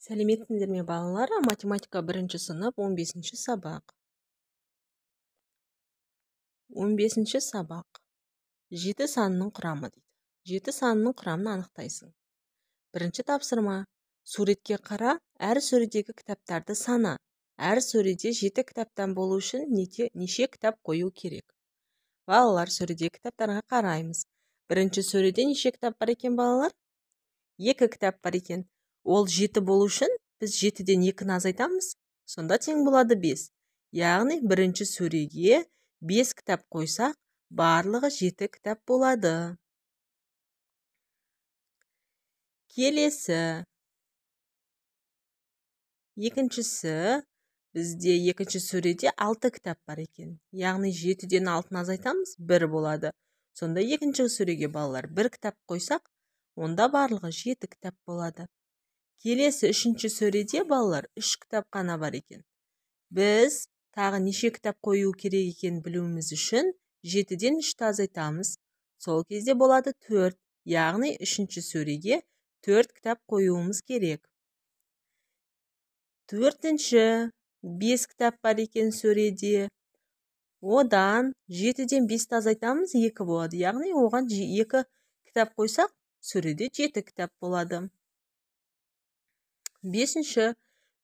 Сәлеметсіңдер ме балалар? Математика 1 сынып 15 сабақ. 15 сабақ. 7 санының құрамы дейді. 7 санының құрамын анықтайсың. Бірінші тапсырма. Суретке қара, әр сөредегі кітаптарды сана. Әр сөреде 7 кітаптан болу үшін неше кітап қою керек? Балалар, сөредегі кітаптарға қараймыз. Бірінші сөреде неше кітап бар екен балалар? 2 кітап бар екен. Ол 7 болу үшін біз 7-ден 2-ні азайтамыз. Сонда тең болады 5. Яғни бірінші сөреге 5 кітап қойсақ, барлығы 7 кітап болады. Келесі. Екіншісі, бізде екінші сөреде 6 кітап бар екен. Яғни 7-ден 6-ны азайтамыз, 1 болады. Сонда екінші сөреге балалар 1 кітап қойсақ, онда барлығы 7 кітап болады. Келесі үшінші сөреде балалар 3 кітап қана бар екен. Біз тағы неше кітап қою керек екен білуіміз үшін 7-ден 3-ті азайтамыз. Сол кезде болады 4. Яғни үшінші сөреге 4 кітап қоюымыз керек. Төртінші 5 кітап бар екен сөреде. Одан 7-ден 5-ті азайтамыз, 2 болады. Яғни оған 2 кітап қойсақ, сөреде 7 кітап болады. Бесінші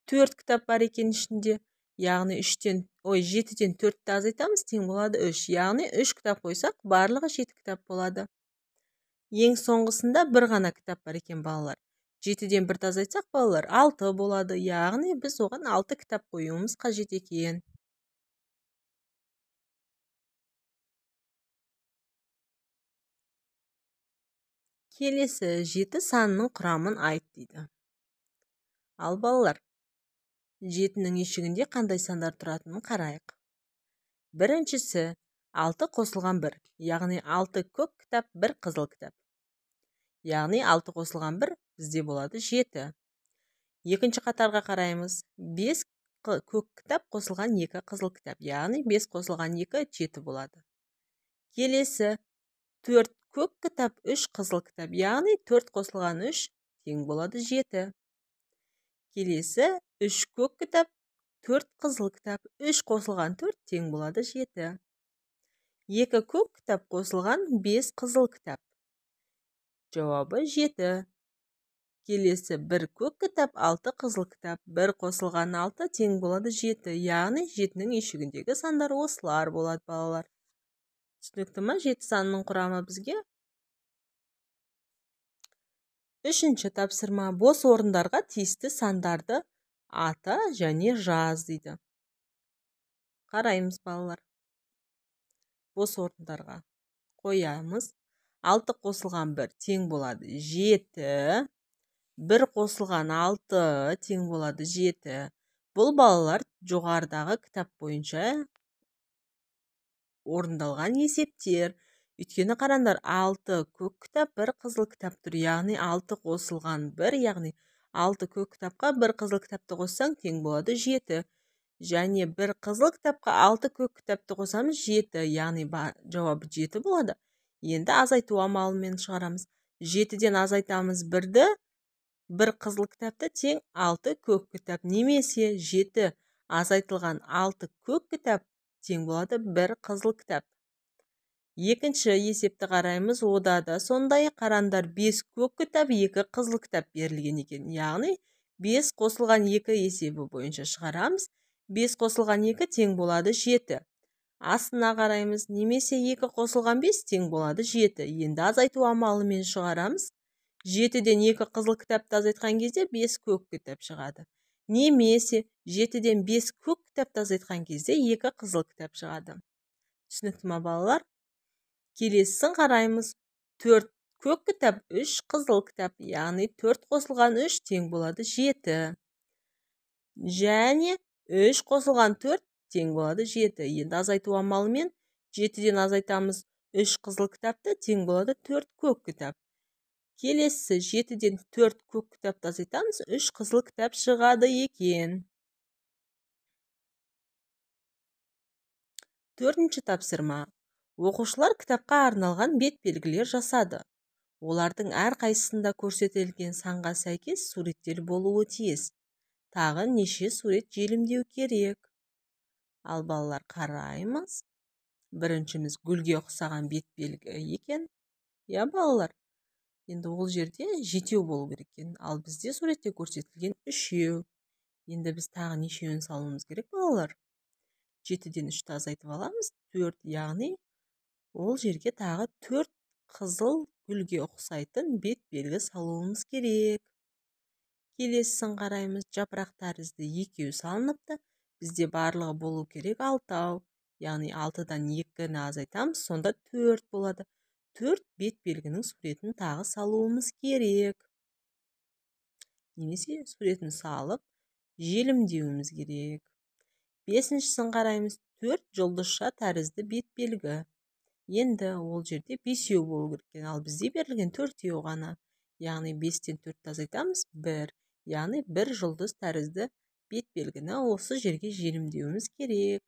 4 кітап бар екен ішінде. Яғни 7-ден 4-ті азайтамыз, тең болады 3. Яғни 3 кітап қойсақ, барлығы 7 кітап болады. Ең соңғысында 1 ғана кітап бар екен балалар. 7-ден 1-ті азайтсақ, балалар 6 болады. Яғни біз оған 6 кітап қоюымыз қажет екен. Келесі 7 санының құрамын айт дейді. Ал балалар, 7-нің үйшігінде қандай сандар тұратынын қарайық. Біріншісі 6 қосылған 1, яғни 6 көк кітап, 1 қызыл кітап. Яғни 6 қосылған 1 бізде болады 7. Екінші қатарға қараймыз. 5 көк кітап қосылған 2 қызыл кітап. Яғни 5 қосылған 2 7 болады. Келесі 4 көк кітап, 3 қызыл кітап. Яғни 4 қосылған 3 тең болады 7. Келесі 3 көк кітап, 4 қызыл кітап. 3 қосылған 4 тең болады 7. 2 көк кітап қосылған 5 қызыл кітап. Жауабы 7. Келесі 1 көк кітап, 6 қызыл кітап. 1 қосылған 6 тең болады 7. Яғни 7-нің үйшігіндегі сандар осылар болады балалар. Түсінікті ме? 7 санының құрамы бізге? Үшінші тапсырма. Бос орындарға тиісті сандарды ата және жаз дейді. Қараймыз балалар. Бос орындарға қоямыз. 6 қосылған 1 тең болады 7. 1 қосылған 6 тең болады 7. Бұл балалар жоғарыдағы кітап бойынша орындалған есептер. Өйткені қарандар, 6 көк кітап, 1 қызыл кітап тұр. Яғни 6 қосылған 1, яғни 6 көк кітапқа 1 қызыл кітапты қоссаң тең болады 7. Және 1 қызыл кітапқа 6 көк кітапты қосамыз 7. Яғни жауабы 7 болады. Енді азайту амалымен шығарамыз. 7-ден азайтамыз 1-ді. 1 қызыл кітапты тең 6 көк кітап. Немесе 7 азайтылған 6 көк кітап тең болады 1 қызыл кітап. Екінші есепті қараймыз. Ода да сондай. Қарандар, 5 көк кітап, 2 қызыл кітап берілген екен. Яғни 5 қосылған 2 есебі бойынша шығарамыз. 5 қосылған 2 тең болады 7. Астына қараймыз. Немесе 2 қосылған 5 тең болады 7. Енді азайту амалымен шығарамыз. 7-ден 2 қызыл кітапты азайтқан кезде 5 көк кітап шығады. Немесе 7-ден 5 көк кітапты азайтқан кезде 2 қызыл кітап шығады. Түсінікті ме балалар? Келесісін қараймыз. 4 көк кітап, 3 қызыл кітап. Яғни 4 қосылған 3 тең болады 7. Және 3 қосылған 4 тең болады 7. Енді азайту амалымен 7-ден азайтамыз 3 қызыл кітапты, тең болады 4 көк кітап. Келесі 7-ден 4 көк кітапты азайтамыз, 3 қызыл кітап шығады екен. Төртінші тапсырма. Оқушылар кітапқа арналған бет белгілер жасады. олардың әрқайсысында көрсетілген санға сәйкес суреттер болуы тиіс. Тағы неше сурет желімдеу керек? Ал балалар, қараймыз. Біріншіміз гүлге ұқсаған бет белгі екен. Балалар, енді ол жерде 7 болу керек екен. Ал бізде суретте көрсетілген 3. Енді біз тағы нешеуін салуымыз керек, балалар? 7-ден 3-ті азайтып аламыз. 4, яғни ол жерге тағы 4 қызыл гүлге ұқсайтын бет белгі салуымыз керек. Келесісін қараймыз. Жапырақ тәрізді 2 салыныпты. Бізде барлығы болу керек 6. Яғни 6-дан 2-ні азайтамыз, сонда 4 болады. 4 бет белгінің суретін тағы салуымыз керек. Немесе суретін салып, желімдеуіміз керек. 5-шісін қараймыз. 4 жұлдызша тәрізді бет белгі. Енді ол жерде 5 болу керек, ал бізде берілген 4 ғана. Яғни 5-тен 4-ті азайтамыз, 1. Яғни 1 жұлдыз тәрізді бет белгіні осы жерге желімдеуіміз керек.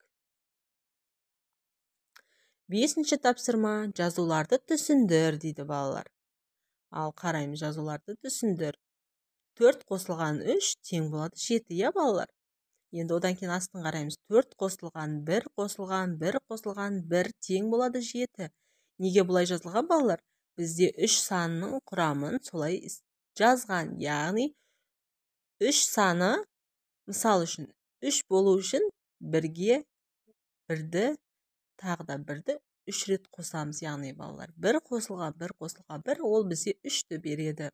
5-ші тапсырма, жазуларды түсіндір дейді балалар. Ал қараймыз, жазуларды түсіндір. 4 қосылған 3 тең болады 7, балалар? Енді одан кейін астын қараймыз. 4 қосылған 1 қосылған 1 қосылған 1 тең болады 7. Неге бұлай жазылған, балалар? Бізде 3 санының құрамын солай жазған. Яғни 3 саны, мысал үшін 3 болу үшін 1-ге 1-ді, тағы да 1-ді 3 рет қосамыз. Яғни балалар, 1 қосылған 1 қосылған 1 ол бізде 3-ті береді.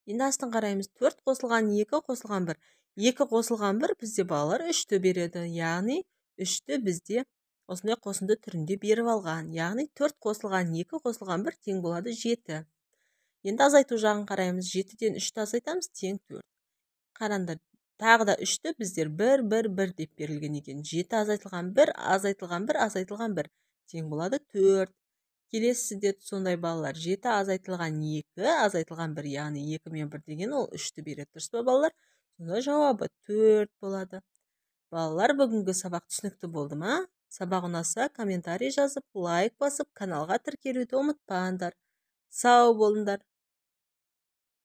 Енді астын қараймыз. 4 қосылған 2 қосылған 1. 2 қосылған 1 бізде балалар 3-ті береді. Яғни 3-ті бізде осындай қосынды түрінде беріп алған. Яғни 4 қосылған 2 қосылған 1 тең болады 7. Енді азайту жағын қараймыз. 7-ден 3-ті азайтамыз, тең 4. Қараңдар, тағы да 3-ті біздер 1, 1, 1 деп берілген екен. 7 азайтылған 1, азайтылған 1, азайтылған 1 тең болады 4. Келесісі де сондай, балалар. 7 азайтылған 2, азайтылған 1, яғни 2 мен 1 деген ол 3-ті береді. Дұрыс па, балалар? Сонда жауабы 4 болады. Балалар, бүгінгі сабақ түсінікті болды ма? Сабақ ұнаса, комментарий жазып, лайк басып, каналға тіркелуді ұмытпаңдар. Сау болыңдар.